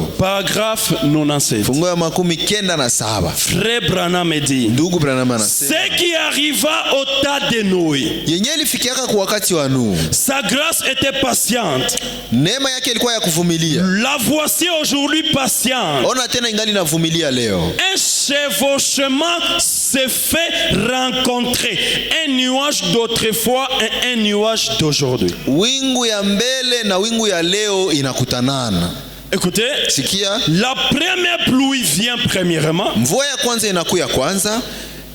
kidogo. Paragraphe 97. Fungu ya 97. Frère Branham dit, Ndugu Branham anasema, ce qui arriva au tas de Noé, yenye ilifikiaka kwa wakati wa Nuhu, sa grâce était patiente. neema yake ilikuwa ya kuvumilia. La voici aujourd'hui patiente. Ona tena ingali navumilia leo. Un chevauchement se fait rencontrer. Un nuage d'autrefois et un nuage d'aujourd'hui. Wingu ya mbele na wingu ya leo inakutanana. Écoutez, Sikia, la première pluie vient premièrement mvua ya kwanza inakuya kwanza,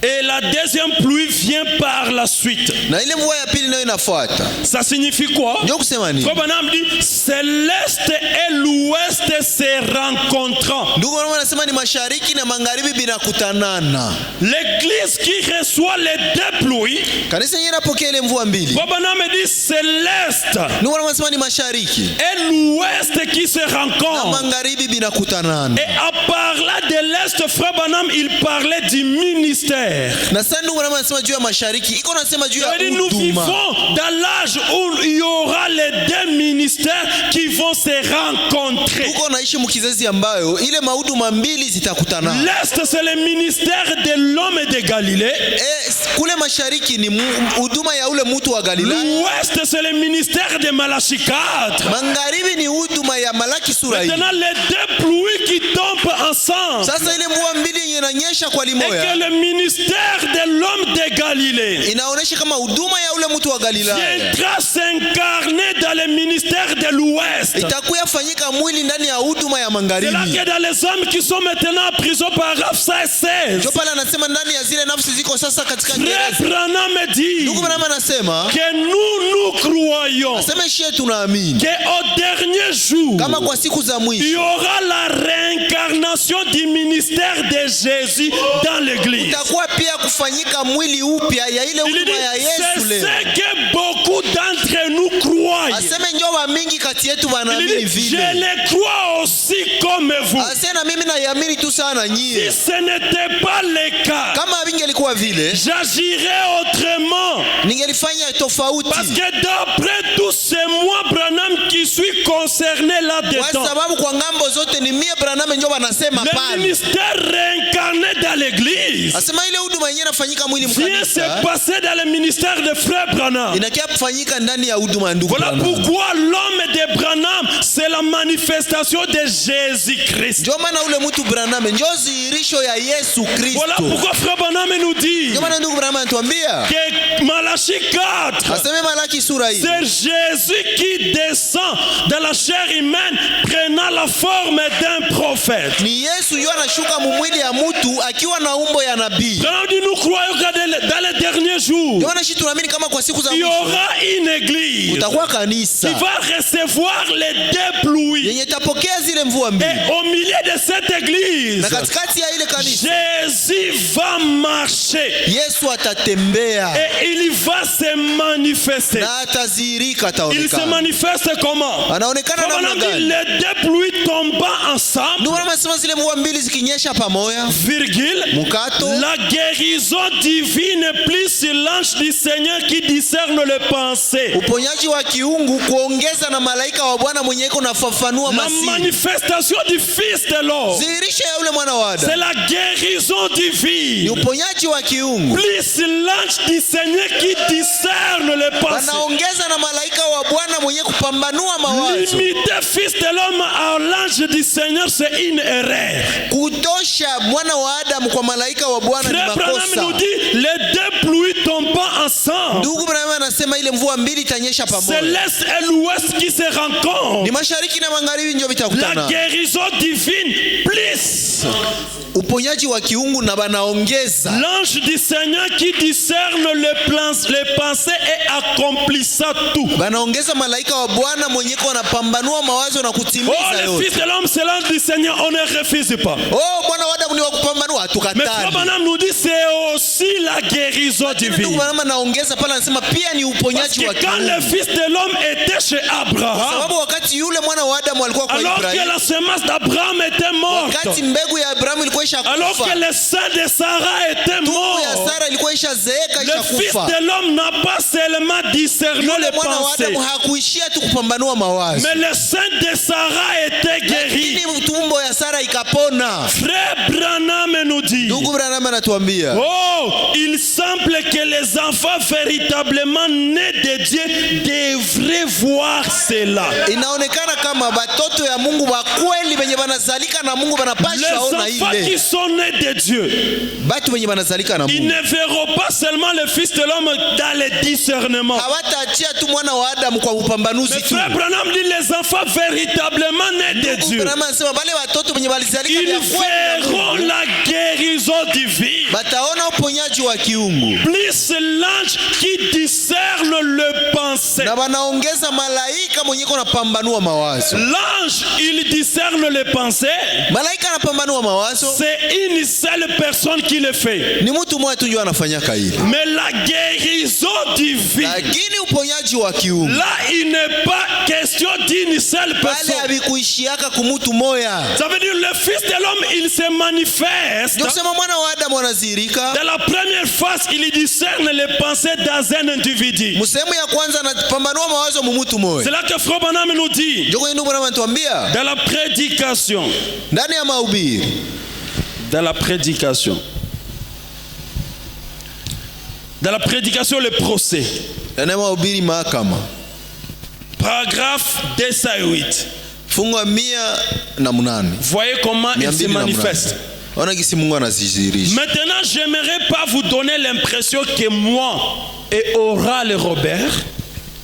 et la deuxième pluie vient par la suite. na ile mvua ya pili nayo inafuata. Ça signifie quoi? Ndio kusema nini? Frère Branham dit, c'est l'est et l'ouest se rencontrant. Ndugu wangu anasema ni mashariki na magharibi binakutanana. L'église qui reçoit les deux pluies, Kanisa yenyewe inapokea ile mvua mbili. Frère Branham dit, c'est l'est Ndugu wangu anasema ni mashariki et l'ouest qui se na rencontrent. magharibi binakutanana. Et en parlant de l'est, Frère Branham, il parlait du ministère. Na sasa ndugu wangu anasema juu ya mashariki, iko nasema juu ya Nous huduma. vivons dans l'âge où il y aura les deux ministères qui vont se rencontrer. Tuko naishi mkizazi ambayo ile mahuduma mbili zitakutana. L'est, c'est le ministère de l'homme de Galilée. Kule mashariki ni huduma ya ule mtu wa Galilaya. L'ouest, c'est le ministère de Malachie 4. Magharibi ni huduma ya Malaki sura hii. Maintenant, les deux pluies qui tombent ensemble. Sasa ile mvua mbili yenye inanyesha kwa Et limoya que le ministère de l'homme de Galilée inaonesha kama huduma ya ule mtu wa Galilaya viendra s'incarner dans le ministère de l'ouest. itakuya fanyika mwili ndani ya huduma ya C'est là magharibi. que dans les hommes qui sont maintenant en prison, paragraphe 16. Ndio pale anasema ndani ya zile nafsi ziko sasa katika Frère gereza. Branham dit Ndugu Branham anasema que nous croyons sema shie tunaamini qu'au dernier jour, kama kwa siku za il y mwisho aura la réincarnation du ministère de Jésus dans l'église. itakuwa pia kufanyika mwili upya ya ile Il dit, huduma ya Yesu c'est leo. ce que beaucoup d'entre nous croient. Aseme njoo wa mingi kati yetu Il wanaamini dit, je vile. le crois aussi comme vous. Aseme na mimi naiamini tu sana Si nyie. ce n'était pas le cas, Kama vingelikuwa vile j'agirais autrement. ningelifanya tofauti. Parce que d'après tout, c'est moi, Branham, qui suis concerné Kwa là-dedans. sababu kwa ngambo zote ni mie Branham njoo wanasema Le pale. ministère réincarné dans l'église Asema ile huduma yenyewe inafanyika mwili vient se mkanisa passer dans le ministère de Frère Branham. inakia kufanyika ndani ya huduma ya ndugu Voilà Branham. pourquoi l'homme de Branham, c'est la manifestation de Jésus-Christ. Njoo maana ule mtu Branham njoo dhihirisho ya Yesu Kristo. Voilà pourquoi Frère Branham nous dit Njoo maana ndugu Branham anatuambia que Malachie 4, aseme Malaki sura hii c'est Jésus qui descend dans la chair humaine prenant la forme d'un prophète. ni Yesu yeye anashuka mumwili ya mtu akiwa na umbo ya nabii. Branham dit nous croyons que dans les derniers jours, Ndio maana sisi tunaamini kama kwa siku za il y mwisho aura une église utakuwa qui kanisa va recevoir les deux pluies. yenye tapokea zile mvua mbili. Et au milieu de cette église, Na katikati ya ile kanisa Jésus va marcher Yesu atatembea et il va se manifester. na atazihirika, Il se ataonekana. manifeste comment? Anaonekana Comme on namna a dit, gani? les deux pluies tombant ensemble, Ndio maana nasema zile mvua mbili zikinyesha pamoja, virgule, mkato la guérison divine plus l'ange du Seigneur qui discerne les pensées. uponyaji wa kiungu kuongeza na malaika wa Bwana mwenye iko nafafanua La masiri. manifestation du Fils de l'homme, Dhihirisho ya yule mwana wa c'est Adamu la guérison ni divine uponyaji wa kiungu. plus l'ange du Seigneur qui discerne les pensées. Wanaongeza na malaika wa Bwana mwenye kupambanua mawazo. Limiter Fils de l'homme à l'ange du Seigneur, c'est une erreur. Kutosha mwana wa Adamu kwa malaika wa Bwana ni Frère Branham nous makosa. dit les deux pluies tombent pas ensemble. Ndugu Branham anasema ile mvua mbili itanyesha C'est pamoja. l'est et l'ouest qui se Ni rencontrent. mashariki na magharibi ndio La vitakutana. guérison divine plus Uponyaji wa kiungu na banaongeza l'ange du Seigneur qui discerne les pensées et accomplissant tout. banaongeza malaika wa Bwana mwenye ko anapambanua mawazo na Oh, kutimiza le yote. Fils de l'homme, c'est l'ange du Seigneur, on ne refuse pas. Oh, mwana wa Adamu ni wa kupambanua, Mais Frère hatukatali. Branham nous dit c'est aussi la guérison Ndugu divine. Branham anaongeza pale anasema pia ni Parce uponyaji wa que quand kiungu. le Fils de l'homme était chez Abraham, Sababu wakati yule mwana wa Adamu alikuwa kwa alors que Ibrahimu, la semence d'Abraham était morte, wakati mbegu ya Abrahamu ilikuwa alors que ishakufa, le sein de Sarah était tumbo ya mort, Sara ilikuwa ishazeeka, le Fils ishakufa. de l'homme n'a pas seulement discerné Yule les mwana wa pensées, Adamu hakuishia tu kupambanua mawazo, mais le sein de Sarah était guéri. lakini tumbo na ikapona. Frère Branham nous dit, Ndugu Branham anatuambia, oh, il semble que les enfants véritablement nés de Dieu devraient voir cela. inaonekana kama batoto ya Mungu wa kweli wenye banazalika na Mungu Les banapasha ona enfants ile. qui sont nés de Dieu, Batu wenye banazalika na ils Mungu ne verront pas seulement le Fils de l'homme dans le discernement. hawataachia tu mwana wa Adamu kwa upambanuzi Mais tu. Frère Branham dit les enfants véritablement nés de Dieu, Branham anasema bale watoto wenye balizalika ils vya kweli na verront Mungu la guérison divine. bataona uponyaji wa kiungu, Plus l'ange qui discerne le pensée. na banaongeza malaika mwenye kuna pambanua mawazo. L'ange, il discerne les pensées. Malaika anapambanua mawazo, C'est une seule personne qui le fait. ni mtu mmoja tu ndio anafanyaka ile. Mais la guérison divine, Lakini uponyaji wa kiungu là, il n'est pas question d'une seule bale personne. habikuishiaka kumutu moya. Ça veut dire le Fils de l'homme, il se manifeste. Ndio kusema mwana wa Adamu anazihirika. Dans la première phase, il discerne les pensées dans un individu. Msehemu ya kwanza anapambanua mawazo mumutu C'est moya. là que Frère Branham nous dit, Ndio kwenye ndugu Branham anatuambia dans la prédication, ndani ya mahubiri, dans la prédication, le procès, ndani ya mahubiri mahakama, paragraphe 208. fungu la 108. Voyez comment il se manifeste. Ona gisi Mungu anazizihirisha. Maintenant, j'aimerais pas vous donner l'impression que moi et Oral Robert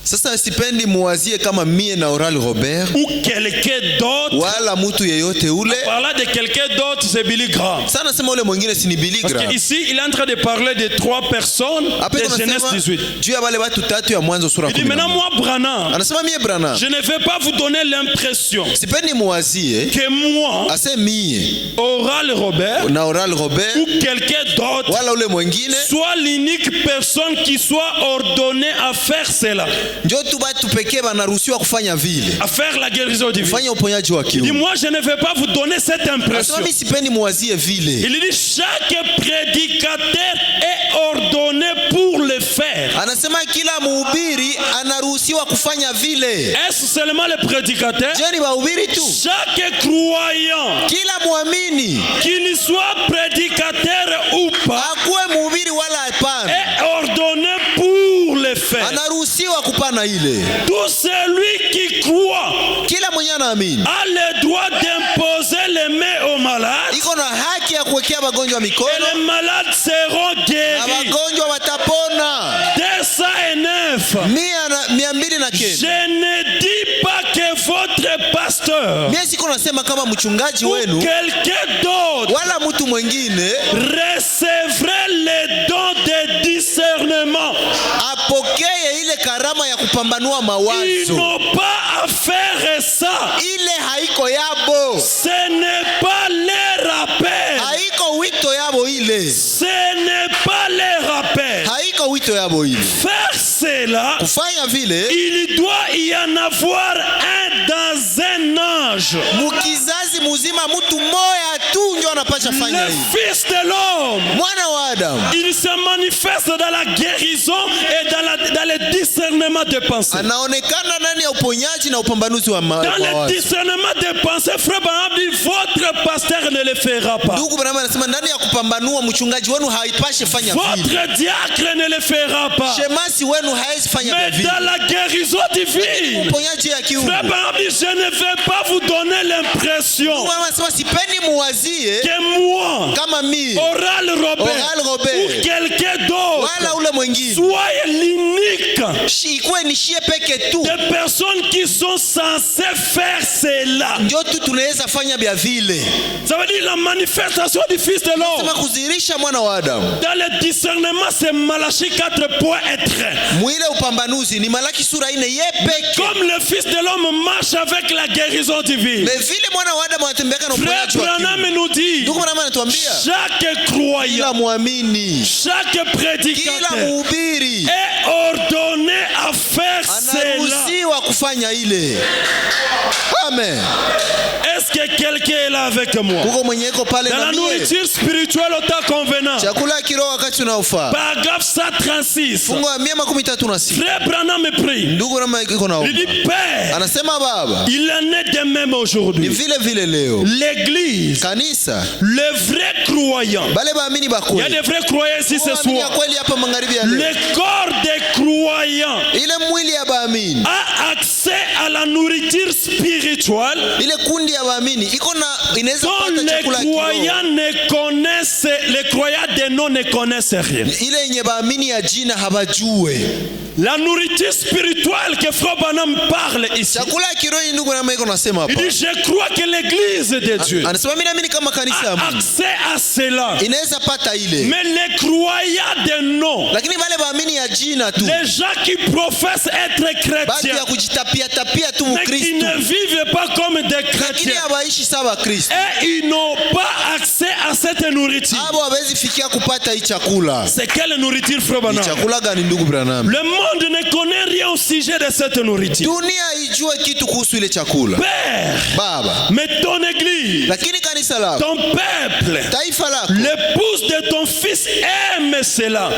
Sasa sipendi muwazie kama mie na Oral Robert ou quelqu'un d'autre. wala mtu yeyote ule. Parlant de quelqu'un d'autre, c'est Billy Graham. Sana sema ule mwingine si ni Billy Parce Graham. qu'ici, il est en train de parler de 3 personnes Après de Genèse 18. juu ya wale watu tatu ya Mwanzo sura Il dit 10. maintenant, moi, Branham, Anasema mie Branham, je ne vais pas vous donner l'impression sipendi muwazie que moi, ase mie Oral Robert, na Oral Robert ou quelqu'un d'autre wala ule mwingine soit l'unique personne qui soit ordonnée à faire cela, ndio tu batu pekee banaruhusiwa kufanya vile, à faire la guérison divine. kufanya uponyaji wa Il dit, kiungu. moi, je ne vais pas vous donner cette impression. Anasema mimi sipendi muwazie vile. Il dit, chaque prédicateur est ordonné pour le faire. Anasema kila mhubiri anaruhusiwa kufanya vile. Est-ce seulement le prédicateur? Je ni wahubiri tu? Chaque croyant, Kila muamini qu'il soit prédicateur ou pas, akuwe mhubiri wala hapana, est ordonné pour le faire. anaruhusiwa kupana ile. Tout celui qui croit Kila mwenye anaamini a le droit d'imposer les mains aux malades iko na haki ya kuwekea wagonjwa et mikono les malades seront na guéris. wagonjwa watapona. 209. 209. Je ne dis pas que votre pasteur Mimi siko nasema kama mchungaji ou wenu quelqu'un d'autre wala mtu mwingine recevrait les dons de discernement. apokee ile karama ya kupambanua Ils mawazo. n'ont pas à faire ça. Ile haiko yabo, Ce n'est pas leur appel. haiko wito yabo ile, Ce n'est pas leur appel. haiko wito yabo ile. Faire cela, Kufanya vile il doit y en avoir un dans un âge. mukizazi muzima, mtu mmoja tu ndio anapasha fanya Le hivi. Fils de l'homme, Mwana wa Adamu il se manifeste dans la guérison et dans le discernement des pensées. anaonekana ndani ya uponyaji na upambanuzi wa Dans le mawazo. discernement des pensées, frère Branham dit, votre pasteur ne le fera pas. Ndugu Branham anasema ndani ya kupambanua mchungaji wenu haipashe fanya vile. Votre diacre ne le fera pas. Shemasi wenu haezi fanya Mais vile. dans la guérison divine, Uponyaji ya kiungu. frère Branham dit, je ne vais pas vous donner l'impression Mungu anasema sipendi muwazie que moi, kama mimi Oral Robert, Oral Robert, ou quelqu'un d'autre, wala ule mwingine. soit l'unique Ikuwe nishie peke tu des personnes qui sont censées faire cela. ndio tu tunaweza fanya vya vile. Ça veut dire la manifestation du Fils de Sema l'homme. kudhihirisha mwana wa Adamu. Dans le discernement, c'est Malachie 4.13. Mwile upambanuzi ni Malaki sura 4 ye peke. Comme le Fils de l'homme marche avec la guérison divine. Me vile mwana wa Adamu anatembea na Frère uponyaji wa Branham kiungu. nous dit, Ndugu Branham anatuambia chaque kila croyant, muamini, chaque kila prédicateur mhubiri est ordonné à faire cela. anaruhusiwa kufanya ile. Amen. Est-ce que quelqu'un est là avec moi? Kuko mwenye iko pale Dans na la mie. nourriture spirituelle au temps convenant. Chakula ya kiroho wakati unaofaa. Paragraphe 136. Fungu ya 136. Frère Branham me prie. Ndugu na iko Il naomba. dit Père, Anasema Baba, il en est de même ni aujourd'hui. vile vile leo. L'église, Kanisa, le vrai croyant. bale baamini Il y a bakweli. des vrais croyants ici ce Waamini ya soir. kweli hapa magharibi ya leo. Le corps des croyants Ile mwili ya baamini. a accès à la nourriture spirituelle Ile kundi ya baamini iko na inaweza dont kupata les chakula ya kiroho. croyants ne connaissent, les croyants des noms ne connaissent rien. Ile yenye baamini ya jina habajue. La nourriture spirituelle que Frère Branham parle ici. Chakula ya kiroho ndugu na iko nasema Il hapa. dit je crois que l'église de Dieu Anasema mimi naamini kama kanisa ya a Mungu accès à cela. inaweza pata ile. Mais les croyants des noms, Lakini wale baamini ya jina tu. les gens qui professent être Basi chrétiens, ya kujitapia tapia tu mais qui Mkristo. ne vivent pas comme des Lakini chrétiens, habaishi sawa Kristo. et ils n'ont pas accès à cette nourriture. Abo hawezi fikia kupata hii chakula. C'est quelle nourriture, Frère Ni Branham? chakula gani ndugu Branham? Le monde ne connaît rien au sujet de cette nourriture. Dunia ijue kitu kuhusu ile chakula. Père, Baba. mais ton église, Lakini kanisa lako, ton peuple, taifa lako, l'épouse de ton fils aime cela.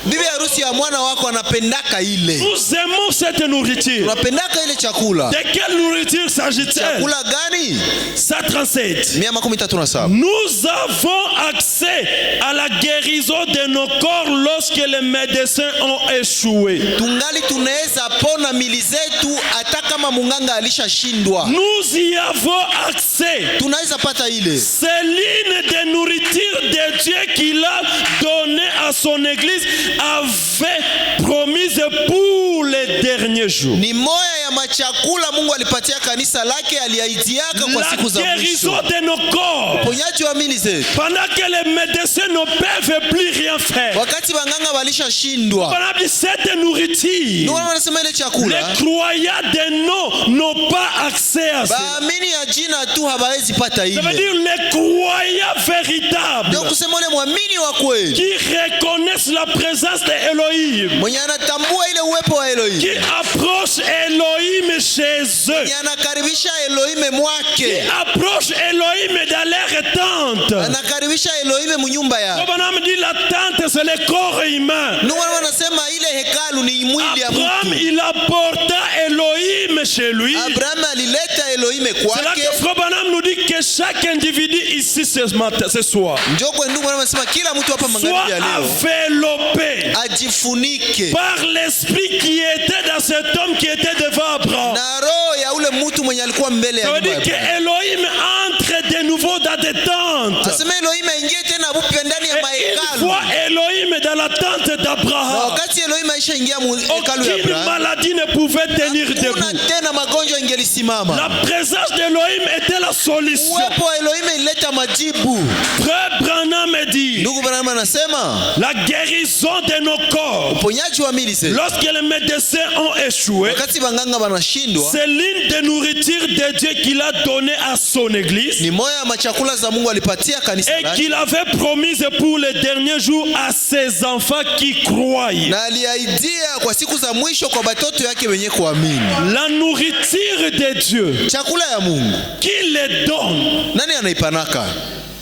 bibi harusi ya mwana wako anapendaka ile. Nous aimons cette nourriture. Unapendaka ile chakula. De quelle nourriture s'agit-il? Chakula gani? 137. 137. Nous avons accès à la guérison de nos corps lorsque les médecins ont échoué. Tungali tunaweza pona mili zetu hata kama munganga alishashindwa. Nous y avons accès. Tunaweza pata ile. C'est l'une des nourritures de Dieu qu'il a donné à son église avait promise pour les derniers jours. Ni moya ya machakula Mungu alipatia kanisa lake, aliahidiaka kwa siku La za guérison mwisho. de nos corps. Ponyaji wa mili zetu. Pendant que les médecins ne peuvent plus rien faire. Wakati wanganga walishashindwa. Pendant que cette nourriture, Ndio wanasema ile chakula. les croyants des noms n'ont pas accès à ça. Baamini ya jina tu hawawezi pata Ça veut ile. dire les croyants véritables Ndio kusema ule mwamini wa kweli. qui reconnaissent la présence de Elohim, Mwenye anatambua ile uwepo wa Elohim. qui approchent Elohim chez eux, Mwenye anakaribisha Elohim mwake. approchent Elohim dans leur tente. Anakaribisha Elohim munyumba ya. Abraham dit la tente c'est le corps humain. Ndio wanasema ile hekalu ni mwili ya Abraham mtu. il apporta Elohim chez lui. Abraham alileta Elohim C'est là kwake. que Frère Branham nous dit que chaque individu ici ce matin, ce soir, Ndio kwa ndugu wanasema kila mtu hapa soit magharibi ya leo enveloppé ajifunike par l'esprit qui était dans cet homme qui était devant Abraham. na roho ya ule mtu mwenye alikuwa mbele Ça ya veut nyumba dire ya que Abraham. Elohim entre de nouveau dans des tentes. Asema Elohim aingie tena upya ndani ya Et une mahekalu. fois Elohim dans la tente Na d'Abraham, wakati Elohim aisha ingia mu hekalu ya aucune Abraham, maladie ne pouvait tenir kuna debout. tena magonjwa ingelisimama. La présence d'Elohim était la solution. Uwepo wa Elohim ileta majibu. Frère Branham dit, Ndugu Branham anasema la guérison de nos corps, uponyaji wa mili zetu. lorsque les médecins ont échoué, Wakati banganga wanashindwa, c'est l'une des nourritures de Dieu qu'il a donné à son église ni moya ya machakula za Mungu alipatia kanisa et lake, qu'il avait promise pour les derniers jours à ses enfants qui croient. na aliahidia kwa siku za mwisho kwa batoto yake wenye kuamini. La nourriture de Dieu, Chakula ya Mungu qui les donne. nani anaipanaka?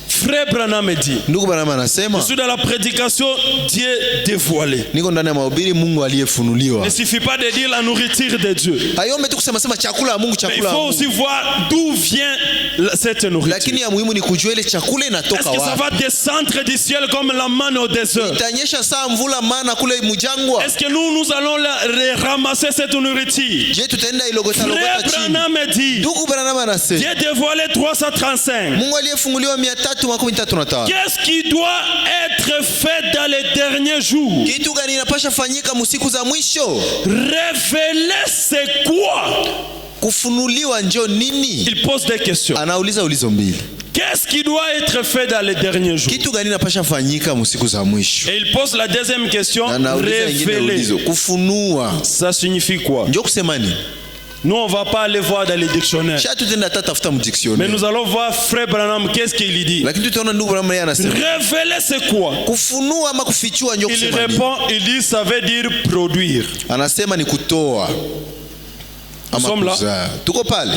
Frère Branham dit, Ndugu Branham anasema, je suis dans la prédication Dieu dévoilé. niko ndani ya mahubiri Mungu Il aliyefunuliwa. ne suffit pas de dire la nourriture de Dieu. Hayombe tu kusema sema chakula ya Mungu, Mais il chakula ya faut Mungu. aussi voir d'où vient cette nourriture. Lakini ya muhimu ni kujua ile chakula Est-ce inatoka que ça wapi. va descendre du ciel comme la manne au désert? Itanyesha saa mvula mana kule mjangwa. Est-ce que nous allons ramasser cette nourriture? Je tutaenda ilogota Frère logota chini. Branham dit, Ndugu Branham anasema, Dieu dévoilé 335. Mungu aliyefunguliwa 335. Qu'est-ce qui doit être fait dans les derniers jours? Kitu gani inapasha fanyika musiku za mwisho? Révéler c'est quoi? Kufunuliwa njo nini? Il pose des questions. Anauliza ulizo mbili. Qu'est-ce qui doit être fait dans les derniers jours? Kitu gani inapasha fanyika musiku za mwisho? Et il pose la deuxième question. Anauliza ingine Révéler. ulizo. Kufunua. Ça signifie quoi? Njo kusema nini? Nous, on ne va pas aller voir dans les dictionnaires. Sha tutenda tafuta mu Mais dictionnaire. nous allons voir Frère Branham, qu'est-ce qu'il dit. Lakini tutaona ndugu Branham yeye anasema Révéler, c'est quoi? kufunua ama kufichua ndio Il kusema nini? répond, il dit, ça veut dire produire. Anasema ni kutoa ama sommes là. kuzaa. Tuko pale.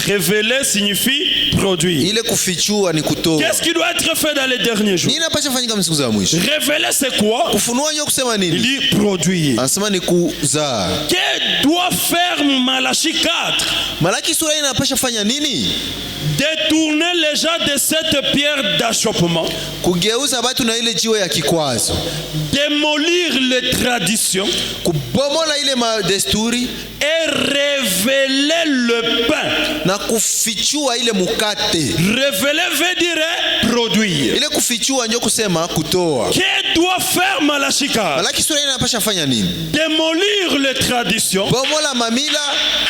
Révéler signifie produire. Ile kufichua ni kutoa. Qu'est-ce qui doit être fait dans les derniers jours? Nini napasha fanyika msiku za mwisho? Révéler, c'est quoi? Kufunua ndio kusema Il nini? dit produire. Anasema ni kuzaa. Que doit faire Malachie 4? Malaki sura hii inapasha fanya nini? Détourner les gens de cette pierre d'achoppement, Kugeuza watu na ile jiwe ya kikwazo. démolir les traditions Kubomola ile madesturi et révéler le pain. na kufichua ile mukate. Révéler veut dire produire. Ile kufichua ndio kusema kutoa. Que doit faire Malachie 4? Malaki sura hii inapasha fanya nini? Démolir les traditions Bomola mamila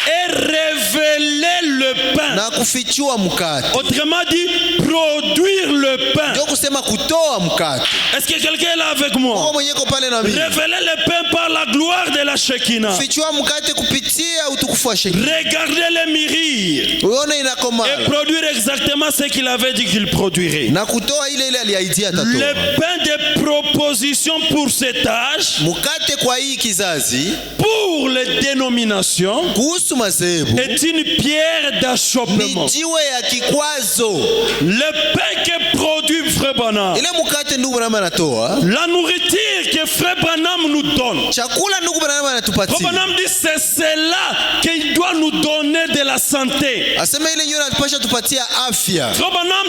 et révéler le pain. na kufichua mukate. Autrement dit, produire le pain. Ndio kusema kutoa mukate. Est-ce que quelqu'un est là avec moi? Kwa mwenye ko pale na mimi. Révéler le pain par la gloire de la Shekinah. Fichua mukate kupitia utukufu wa Shekinah. Regardez les mirir Uone et inakomala. produire exactement ce qu'il avait dit qu'il produirait. Na kutoa ile ile aliaidia Le atatoa. pain de proposition pour cet âge, Mukate kwa hii kizazi pour les dénominations, kuhusu madhehebu est une pierre ni d'achoppement. jiwe ya kikwazo. Le pain que produit Frère Branham, Ile mukate ndugu Branham anatoa, la nourriture que Frère Branham nous donne. chakula ndugu Branham Frère anatupatia. Branham dit c'est cela qu'il doit nous donner de la santé. Asema ile ndio anatupasha tupatia afya. Frère Branham,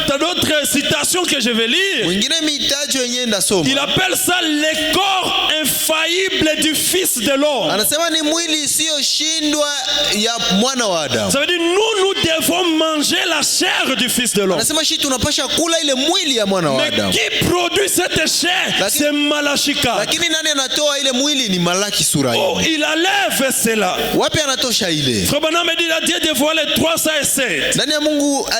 dans d'autres citations que je vais lire, Mwingine mitajo yenyewe ndasoma. il appelle ça le corps infaillible du Fils de l'homme. Anasema ni mwili isiyoshindwa ya mwana wa Adamu. Ça veut dire nous devons manger la chair du Fils de l'homme. Anasema shi tunapasha kula ile mwili ya mwana wa Mais Adamu. qui produit cette chair? Lakini- C'est Malachie 4. Lakini nani anatoa ile mwili? Ni Malaki sura Oh, hii. il enlève cela. Wapi anatosha ile? Frère Branham dit la Dieu dévoilé 307. Nani ya Mungu La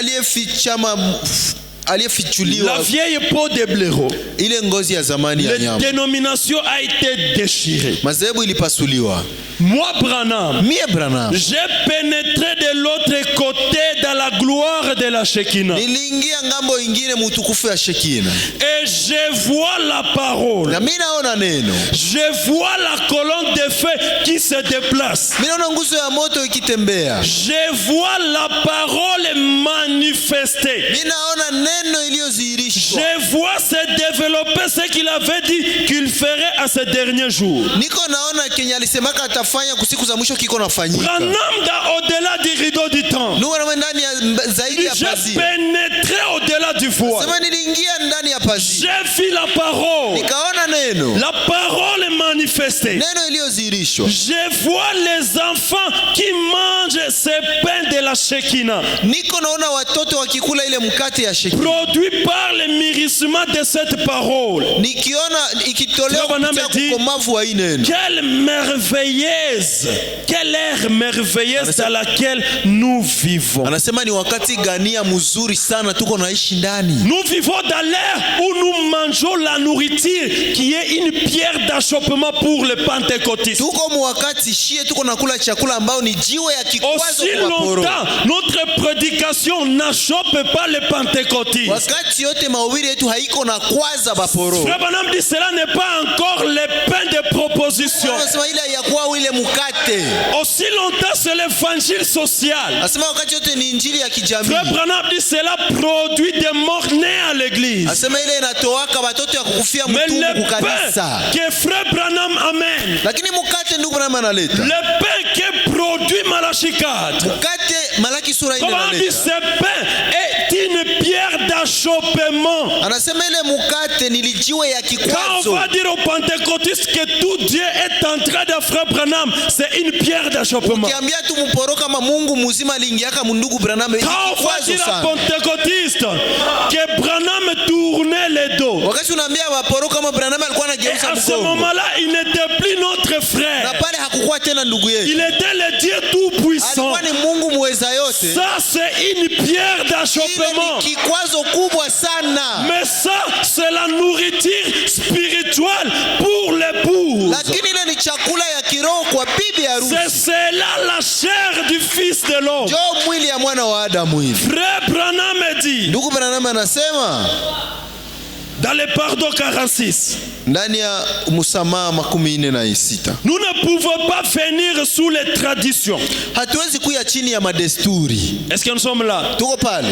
aliyefichuliwa vieille peau de blaireau. ile ngozi ya zamani ya La nyama. dénomination a été déchirée. Madhehebu ilipasuliwa. Moi, Branham, Mie Branham j'ai pénétré de l'autre côté dans la gloire de la Shekinah. niliingia ngambo ingine mutukufu ya Shekina. Et je vois la parole. Na mimi naona neno. Je vois la colonne de feu qui se déplace. Mimi naona nguzo ya moto ikitembea. Je vois la parole manifestée. Mimi naona neno iliyodhihirishwa. Je vois se développer ce qu'il avait dit qu'il ferait à ce dernier jour. Niko naona kenye alisemaka atafanya kusiku za mwisho kiko nafanyika. Branham, au-delà du rideau du temps, Ndio wana ndani ya zaidi ya j'ai pazia. pénétré au-delà du voile. Sema niliingia ndani ya pazia. J'ai vu la parole. Nikaona neno. La parole manifestée. Neno iliyodhihirishwa. Je vois les enfants qui mangent ce pain de la Shekinah, Niko naona watoto wakikula ile mkate ya Shekina. produit par le mûrissement de cette parole. Nikiona ikitolewa Frère Branham kupitia dit- ukomavu wa hii neno. Quelle merveilleuse, quelle ère merveilleuse dans laquelle nous vivons. Anasema ni wakati gania mzuri sana tuko naishi ndani. Nous vivons dans l'ère où nous mangeons la nourriture qui est une pierre d'achoppement pour le pentecôtiste. Tuko mwakati shie tuko nakula chakula ambao ni jiwe ya kikwazo Aussi kwa waporo. longtemps, notre prédication n'achoppe pas le pentecôtiste. Wakati yote mahubiri yetu haiko na kwaza baporo. Frère Branham dit cela n'est pas encore le pain de proposition. Anasema ile ya kwa ile mkate. Aussi longtemps, c'est l'évangile social. Anasema wakati yote ni injili ya kijamii. Frère Branham dit cela produit des morts-nés à l'église. Anasema ile inatoaka watoto ya kukufia Mais mtungu le kukanisa. pain que Frère Branham amène, Lakini mkate ndugu Branham analeta. le pain que produit Malachie 4, Mkate Malaki sura 4 comment on dit, analeta. ce pain est une pierre d'achoppement. Anasema ile mkate ni jiwe ya Quand kikwazo. on va dire aux pentecôtistes que tout Dieu est en train de Frère Branham, c'est une pierre d'achoppement. Ukiambia tu mporo kama Mungu mzima aliingiaka mundugu Branham ni Quand on va kikwazo dire aux sana. pentecôtistes que Branham tournait les dos, Wakati unaambia waporo kama Branham alikuwa et anageuza à ce mgongo. moment-là, il n'était plus notre Na frère. pale hakukuwa hakukuwa tena ndugu yetu. Il était le Dieu tout-puissant. Alikuwa ni Mungu muweza yote. Ça, c'est une pierre d'achoppement. Ile ni kikwazo kubwa sana. Mais ça, c'est la nourriture spirituelle pour l'épouse. Lakini ile ni chakula ya kiroho kwa bibi harusi. C'est cela la chair du Fils de l'homme. Ndio mwili ya mwana wa Adamu hivi. Frère Branham dit, Ndugu Branham anasema dans le pardon 46, ndani ya msamaha 46, nous ne pouvons pas venir sous les traditions. hatuwezi kuya chini ya madesturi. Est-ce que nous sommes là? Tuko pale.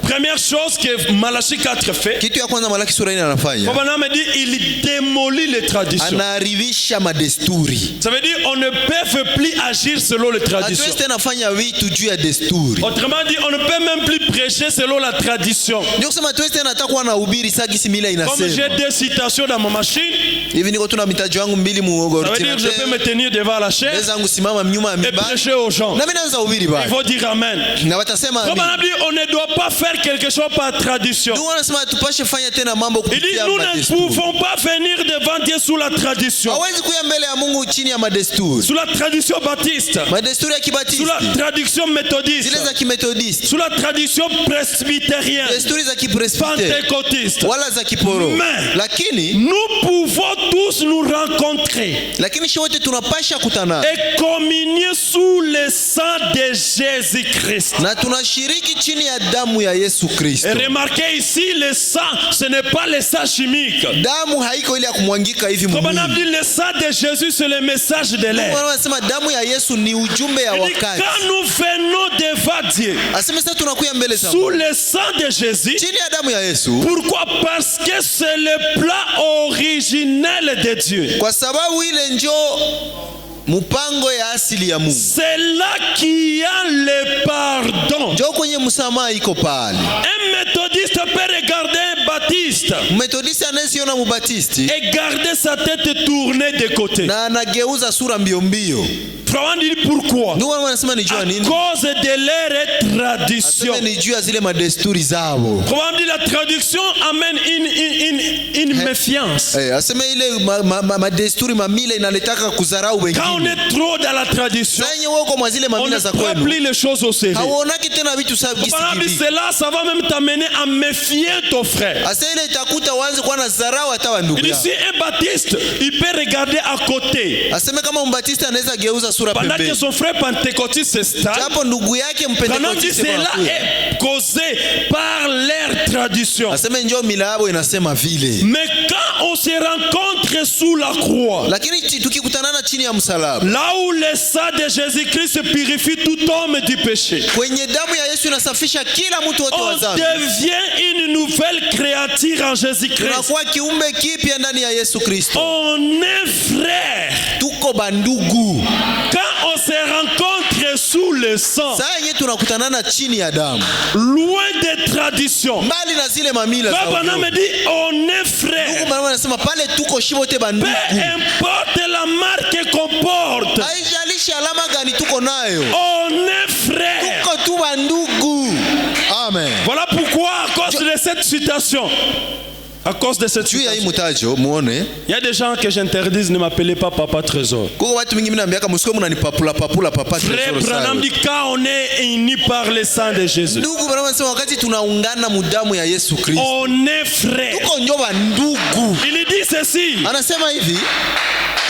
Première chose que Malachie 4 fait, Kitu ya kwanza Malaki sura 4 anafanya, Branham dit, il démolit les traditions. anaharibisha madesturi. Ça veut dire on ne peut plus agir selon les traditions. Hatuwezi tena fanya vitu juu ya desturi. Autrement dit, on ne peut même plus prêcher selon la tradition. Ndio kusema hatuwezi tena hata kuwa na ubiri sagisi mila Comme j'ai inasema. des citations dans ma machine, Hivi niko tuna mitaji wangu mbili ça veut dire que je peux muogorti. me tenir devant la chaise Naweza yangu simama nyuma ya et miba. prêcher aux gens. Na mimi naanza ubiri Il bali. faut dire Amen. Na watasema Comme on amen. a dit, on ne doit pas faire quelque chose par tradition. Ndio wanasema tupashe fanya tena mambo Il dit, kupitia nous ne madesturi. pouvons pas venir devant Dieu sous la tradition. Hawezi kuya mbele ya Mungu chini ya madesturi. Sous la tradition baptiste. Madesturi ya Sous kibatisti. la tradition méthodiste. Zile za kimetodisti. Sous la tradition presbytérienne. Desturi za kipresbiteri. Pentecôtiste. Wala za kiporo. Mais Lakini nous pouvons tous nous rencontrer sisi wote tunapasha kutana. et communier sous le sang de Jésus-Christ. Na tunashiriki chini ya damu ya Yesu Kristo. Et remarquez ici, le sang, ce n'est pas le sang chimique. Damu haiko ile ya kumwangika hivi Comme on a mwili. dit, le sang de Jésus, c'est le message de l'air. Wanasema damu ya Yesu ni ujumbe ya Il dit, wakati. quand nous venons devant Dieu, Asema sasa tunakuya mbele za sous Mungu. le sang de Jésus, Chini ya damu ya Yesu. pourquoi? Parce que c'est le plan originel de Dieu. Kwa sababu ile njo mpango ya asili ya Mungu. C'est là qu'il y a le pardon. Njo kwenye msamaha iko pale. Un méthodiste peut regarder un baptiste Metodisti anayesiona mubatisti et garder sa tête tournée de côté. na anageuza sura mbio mbio. Frère, dit pourquoi? Ndio wanasema ni juu ya À nini? cause de leur tradition. Asema ni juu ya zile madesturi zao. Comment dit la traduction amène une méfiance. Asema ile madesturi mamila inaletaka kudharau Quand on wengine. est trop dans la tradition, Sasa yenyewe uko mwa zile on ne mamila za prend kwenu. plus les choses au sérieux. Hauonaki tena vitu sawa Comment dit gisi. cela, ça va même t'amener à méfier ton frère. Asa ile itakuta uanze kuwa na dharau hata wa ndugu Il dit yako. si un baptiste, il peut regarder à côté. Asema kama mbatisti anaweza geuza sura Pendant que pembeni. son frère pentecôtiste s'installe, Japo ndugu yake pendant que mpentekoste cela wanakuya. est causé par leur tradition. Asema njoo mila yao inasema vile. Mais quand on se rencontre sous la croix, Lakini tukikutanana chini ya msalaba, là où le sang de Jésus-Christ purifie tout homme du péché, kwenye damu ya Yesu inasafisha kila mtu wote wa on dhambi. devient une nouvelle créature en Jésus-Christ. Tunakuwa kiumbe kipya ndani ya Yesu Kristo. On est frère. Tuko bandugu. Quand on se rencontre sous le sang, Saa yenyewe tunakutanana chini ya damu, loin des traditions, mbali na zile mamila za Baba ovyo. me dit on est Ndugu frère. Bwana anasema pale tuko shi wote Peu bandugu. importe la marque qu'on porte, Haijalishi alama gani tuko nayo. on est frère. Tuko tu bandugu. Amen. Voilà pourquoi, à cause de cette citation, à cause de cette Juu ya hii citation, mutajo muone, il y a des gens que j'interdise, ne m'appelez pas Papa Trésor. kuko watu mingi mnaambiaka msiko mnanipapula papula papa Frère Trésor Branham sawa. dit quand on est unis par le sang de Jésus, Ndugu Bwana anasema wakati tunaungana mudamu ya Yesu Kristo, on est frère. tuko njo bandugu. Il dit ceci, Anasema hivi,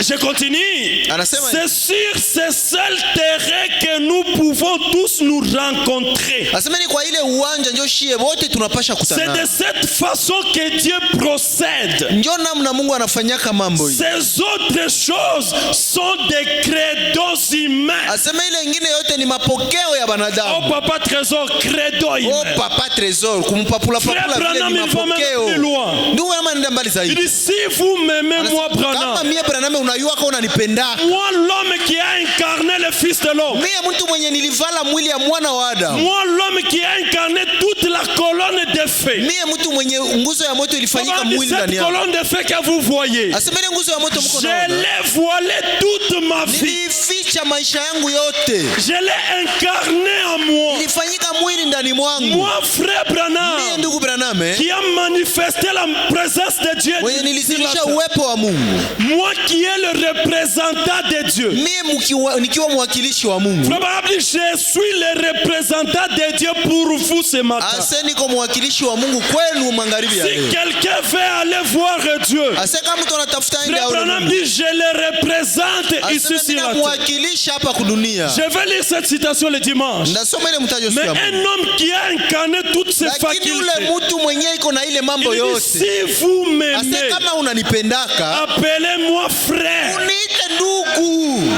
je continue. Anasema C'est sur ce seul terrain que nous pouvons tous nous rencontrer. anasema ni kwa ile uwanja njo shie wote tunapasha C'est de kutana. cette façon que Dieu procède. Njo namna Mungu anafanyaka mambo hii. Ces autres choses sont des credos humains. Asema ile ingine yote ni mapokeo ya Oh banadamu. Papa Trésor, credo Oh humain. papa Trésor kumpapula Frère papula vile Branham, ni il va même mapokeo. plus loin. Ndugu ama nenda mbali Il zaidi. dit si vous m'aimez moi Kama Branham, mie Branham unayua kwa unanipenda. moi l'homme qui a incarné le Fils de l'homme, Mie mtu mwenye nilivala mwili ya mwana wa Adamu. moi l'homme qui a incarné toute la colonne de feu. Mie mtu mwenye nguzo ya moto ilifanyika Comment dit mwili ndani cette yako. colonne de feu que vous voyez? Asema ile nguzo ya moto mko Je naona. l'ai voilé toute ma vie. Nilificha niliificha maisha yangu yote. Je l'ai incarné en moi. Ilifanyika mwili ndani mwangu. Moi, frère Branham, Mie ndugu Branham, qui a manifesté la présence de Dieu. mwenye nilizilisha uwepo wa Mungu. Moi qui est le représentant de Dieu. Mie nikiwa mwakilishi wa Mungu. Frère Branham dit, je suis le représentant de Dieu pour vous ce matin. Ase niko mwakilishi wa Mungu kwenu magharibi ya Si leo. quelqu'un veut aller voir Dieu, Ase kama mtu anatafuta ende Frère aone Branham Mungu. dit, je le représente ici Ase sur la terre. ninamwakilisha hapa kudunia. Je vais lire cette citation le dimanche. Ndasoma ile mtajo Mais siku ya Mungu. un homme qui a incarné toutes ses Lakini ule facultés, mtu mwenyewe iko na ile mambo il dit, yote. si vous Ase m'aimez, kama unanipendaka, appelez-moi frère, uniite ndugu.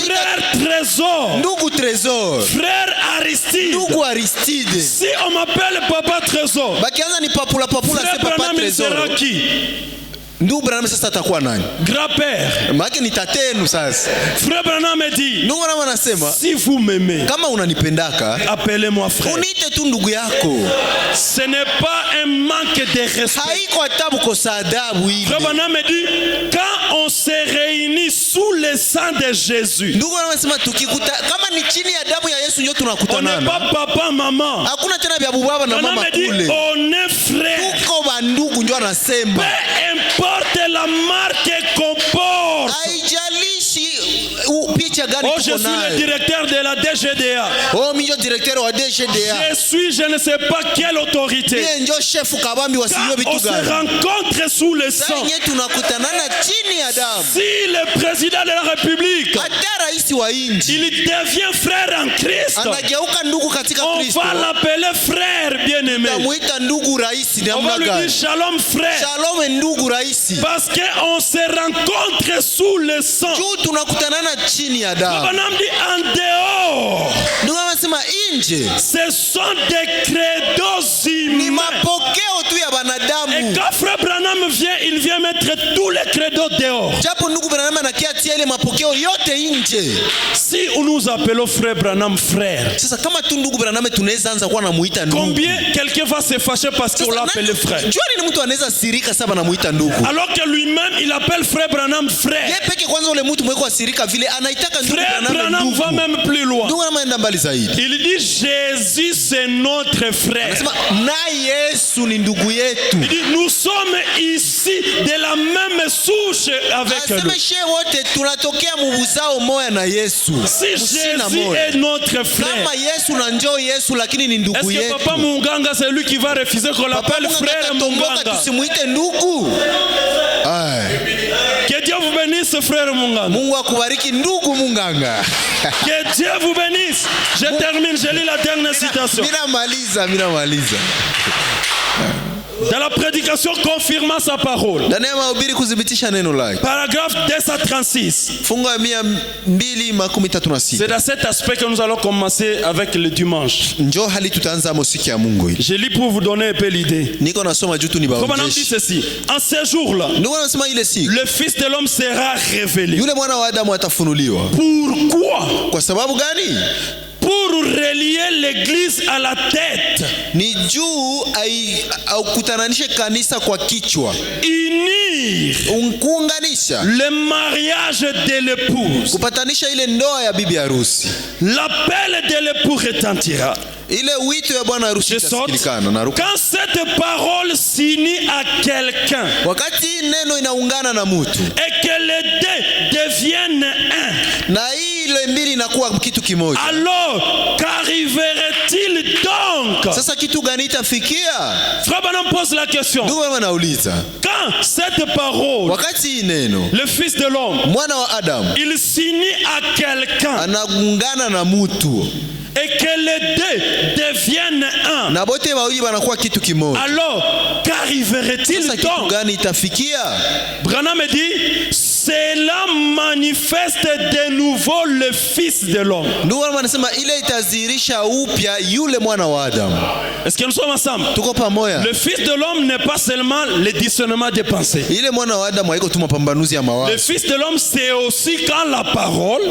frère Trésor, Ndugu Trésor. frère Aristide. Ndugu Aristide. Si on m'appelle Papa Trésor, Bakianza ni papula Frère c'est papa Branham il Trésor. sera qui? Ndugu Branham sasa atakuwa nani? Grand-père. Maana ni tatenu sasa. Frère Branham dit, Ndugu Branham anasema si vous m'aimez, kama unanipendaka, appelez-moi frère. uniite tu ndugu yako. Ce n'est pas un manque de respect. Haiko adabu kosa adabu hivi. Frère Branham dit, quand on se réunit sous le sang de Jésus, Ndugu Branham anasema tukikuta kama ni chini ya damu ya Yesu ndio on n'est tunakutanana. pas papa, maman. Hakuna tena vya baba na Branham mama dit, kule. on est frère. Tuko bandugu ndio anasema. Peu importe la marque qu'on porte. Haijalishi picha gani Oh, je tuko suis le nayo. directeur de la DGDA. Oh, mimi ndio directeur wa DGDA. Je suis, je ne sais pas quelle autorité. Mimi ndio chef kabambi wa sio Quand on vitu se gani. rencontre sous le sang, Sasa yenyewe tunakutanana chini ya damu. si le président de la République, Hata rais wa nchi il devient frère en Christ, anageuka ndugu katika on Kristo. va l'appeler frère bien-aimé. Tamuita ndugu rais ni On va namna lui dire gani? shalom frère. Shalom ndugu rais. Parce qu'on se rencontre sous le sang. Juu tunakutanana chini ya damu. Branham dit en dehors, Ndugu anasema nje ce sont des credos ni humains. mapokeo tu ya Et banadamu. quand frère Branham vient, il vient mettre tous les credos dehors. Japo ndugu Branham anakiatia ile mapokeo yote nje. Si nous appelons frère Branham frère, Sasa kama tu ndugu Branham tunaweza anza kuwa namuita ndugu. combien quelqu'un va se fâcher parce qu'on l'a appelé frère? Jua ni mtu anaweza sirika sasa namuita ndugu. Alors que lui-même, il appelle frère Branham frère. Yeye peke kwanza ule mtu mweko asirika vile anaitaka ndugu Frère Branham Branham va ndugu. même plus loin. Ndugu anaenda mbali zaidi. Il dit Jésus c'est notre frère. Anasema na Yesu ni ndugu yetu. Il dit nous sommes ici de la même souche avec Anasema lui. she wote tunatokea mubuzao moya na Yesu. Si Musina Jésus moya. est notre frère, Kama Yesu na njoo Yesu lakini ni ndugu est-ce que yetu. Papa Munganga c'est lui qui va refuser qu'on Papa l'appelle Mungu frère atatongoka Munganga? tusimuite ndugu. Que Dieu vous bénisse frère Munganga. Mungu akubariki ndugu Munganga. Que Dieu vous bénisse. Je termine, je lis la dernière citation. Mina maliza. Dans la prédication confirmant sa parole. Ndani ya mahubiri kudhibitisha neno lake. Paragraphe 236. Fungu ya 236. C'est dans cet aspect que nous allons commencer avec le dimanche. Njoo hali tutaanza mosiki ya Mungu hili. Je lis pour vous donner un peu l'idée. Niko nasoma juu tu ni Comme on dit baonjeshi. ceci. En ce jour-là, Ndio anasema ile siku. le Fils de l'homme sera révélé. Yule mwana wa Adamu atafunuliwa. Pourquoi? Kwa sababu gani? Pour relier l'église à la tête. Ni juu aukutananishe kanisa kwa kichwa. Unir Kuunganisha. le mariage de l'épouse. Kupatanisha ile ndoa ya bibi harusi. L'appel de l'époux retentira. Ile wito ya bwana harusi Je saute. itasikilikana na ruka. Quand cette parole s'unit à quelqu'un Wakati neno inaungana na mtu et que les deux deviennent un, na ile mbili inakuwa kitu kimoja. alors qu'arriverait-il donc? Sasa kitu gani itafikia? Frère Branham pose la question. Ndugu mama nauliza. Quand cette parole, Wakati hii neno le Fils de l'homme, mwana wa Adamu il s'unit à quelqu'un anaungana na mtu et que les deux deviennent un, na bote wawili wanakuwa kitu kimoja. alors qu'arriverait-il Sasa kitu donc? gani itafikia? Branham dit, cela manifeste de nouveau le Fils de l'homme. Ndugu mama anasema ile itazirisha upya yule mwana wa Adamu. Est-ce que nous sommes ensemble? Tuko pamoja. Le Fils de l'homme n'est pas seulement le discernement des pensées. Ile mwana wa Adamu haiko tu mapambanuzi ya Le mawazo. Fils de l'homme, c'est aussi quand la parole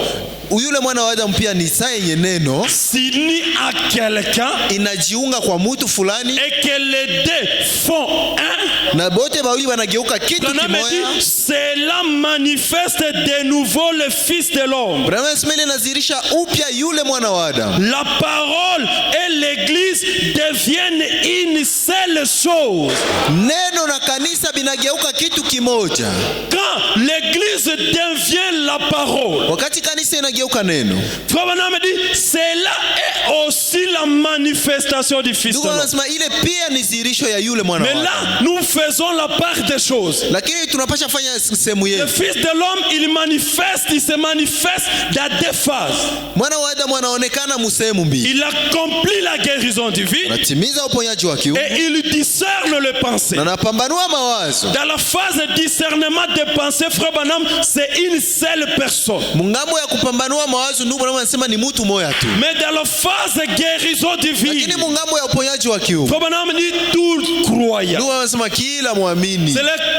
Yule mwana wa Adamu pia ni saa yenye neno s'unit à quelqu'un inajiunga kwa mtu fulani et que les deux font un. na bote wawili wanageuka kitu Branham kimoja. dit, cela manifeste manifeste de nouveau le Fils de l'homme. Branham anasema ile inazirisha upya yule mwana wa Adamu. La parole et l'église deviennent une seule chose. Neno na kanisa binageuka kitu kimoja. Quand l'église devient la parole, Wakati kanisa inageuka neno, Frère Branham dit, cela est aussi la manifestation du Fils de ndugu l'homme. anasema ile pia ni zirisho ya yule mwana Mais wa Adamu. là, nous faisons la part des choses. Lakini tunapasha fanya sehemu Le yetu. Fils de l'homme, il se manifeste dans deux phases. Mwana wa Adamu anaonekana musehemu mbili. Il accomplit la guérison divine Anatimiza uponyaji wa kiungu et il discerne le pensée. na anapambanua mawazo. Dans la phase de discernement des pensées, Frère Branham, c'est une seule personne. Mungambo ya kupambanua mawazo, ndugu Branham anasema ni mtu moja tu. Mais dans la phase de guérison divine, Lakini mungambo ya uponyaji wa kiungu, Frère Branham dit tout croyant. ndugu anasema kila muamini.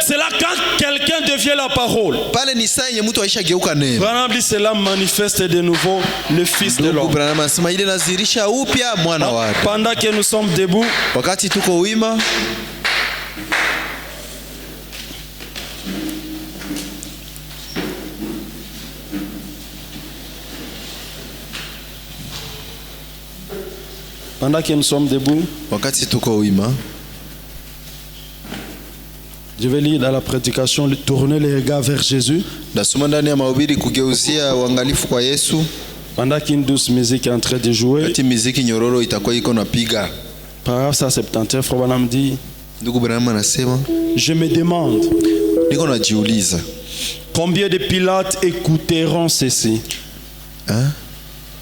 C'est là quand quelqu'un devient la parole. Pale ni saa yenye mtu aisha geuka neno. Branham dit cela manifeste de nouveau le Fils de Ndugu l'homme. Branham anasema ile nazirisha upya mwana wa Adamu. Pendant que nous sommes debout, Wakati tuko wima, wakati tuko wima, je vais lire dans la prédication, tourner les regards vers Jésus. nasoma ndani ya mahubiri kugeuzia uangalifu kwa Yesu. Pendant qu'une douce musique est en train de jouer, Wakati muziki nyororo itakuwa iko napiga, paragraphe 171, Frère Branham dit, ndugu Branham anasema, je me demande niko najiuliza, combien de Pilates écouteront ceci.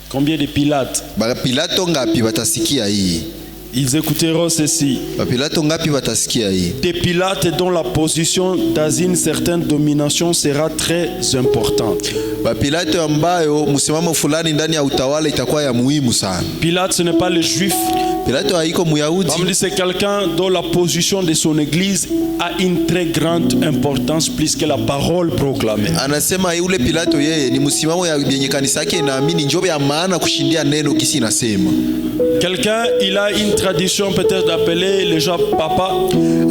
Combien de Pilates? Pilato ngapi watasikia hii? Ils écouteront ceci. Pilato ngapi watasikia hii? Des Pilates dont la position dans une certaine domination sera très importante. Pilato ambayo msimamo fulani ndani ya utawala itakuwa ya muhimu sana. Pilate, ce n'est pas le juif. Pilato haiko Muyahudi. C'est quelqu'un dont la position de son église a une très grande importance plus que la parole proclamée. Anasema yule Pilato yeye ni msimamo ya yenye kanisa yake inaamini njobe ya maana kushindia neno kisi inasema. Quelqu'un, il a une tradition peut-être d'appeler les gens papa.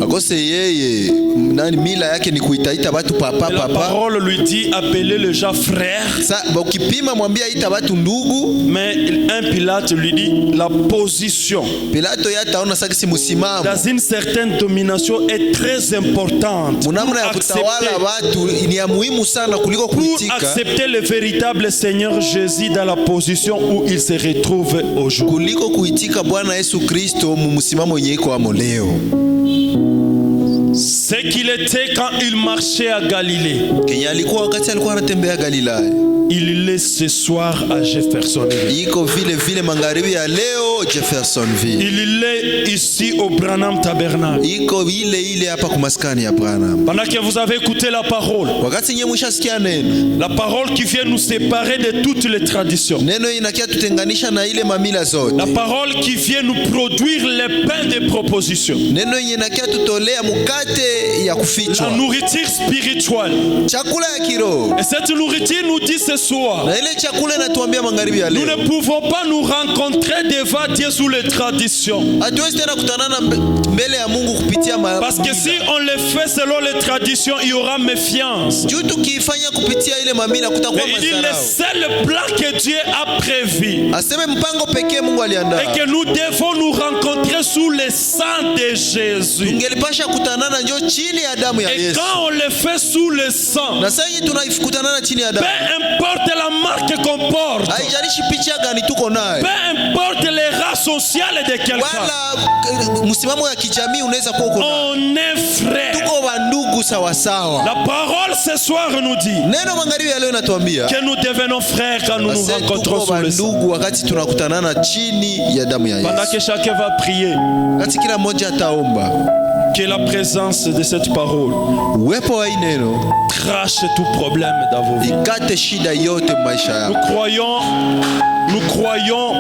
Akose yeye nani mila yake ni kuitaita watu papa. La parole lui dit appeler les gens frères. Sa ukipima mwambia ita watu ndugu. Mais un Pilate lui dit la position. Pilato yataona sasa kisi msimamo dans une certaine domination est très importante. Munamna ya kutawala watu ni ya muhimu sana kuliko kuitika. Pour accepter le véritable Seigneur Jésus dans la position où il se retrouve aujourd'hui. Kuliko kuitika Bwana Yesu Kristo msimamo yenye iko amo leo. Ce qu'il était quand il marchait à Galilée. Kenya alikuwa wakati alikuwa anatembea Galilaya. Il est ce soir à Jeffersonville. Iko vile magharibi ya leo Jeffersonville. Il est ici au Branham Tabernacle. Iko ile hapa kumaskani ya Branham. Pendant que vous avez écouté la parole. Wakati nyinyi mshasikia neno. La parole qui vient nous séparer de toutes les traditions. Neno inakia tutenganisha na ile mamila zote. La parole qui vient nous produire le pain de proposition. Neno inakia tutolea mukate ya kufichwa. La nourriture spirituelle. Chakula ya kiroho. Et cette nourriture nous dit ce soir. Na ile chakula inatuambia magharibi ya leo. Nous ne pouvons pas nous rencontrer devant Dieu sous les traditions. Hatuwezi tena kutanana mbele ya Mungu kupitia parce que si on le fait selon les traditions, il y aura méfiance. Juu tukifanya kupitia ile mamila kutakuwa madharau. Il est le seul plan que Dieu a prévu. Aseme mpango pekee Mungu aliandaa. Et que nous devons nous rencontrer sous le sang de Jésus. Tungelipasha kutanana njoo chini ya damu ya Yesu. Et quand on le fait sous le sang, na sasa tunaikutanana chini ya damu. Peu importe la marque qu'on porte. Haijalishi picha gani tuko nayo. Peu importe les races sociales de quelqu'un. Wala msimamo ya kijamii unaweza kuwa uko nayo. On est frères. Tuko wandugu sawa sawa. La parole ce soir nous dit. Neno magharibi ya leo inatuambia que nous devenons frères quand nous nous rencontrons sous le sang. Ndugu wakati tunakutanana chini ya damu ya Yesu. Pendant que chacun va prier. Wakati kila mmoja ataomba. Que la présence de cette parole uwepo wa neno crache tout problème dans vos vies. Ikate shida yote maisha yako. Nous croyons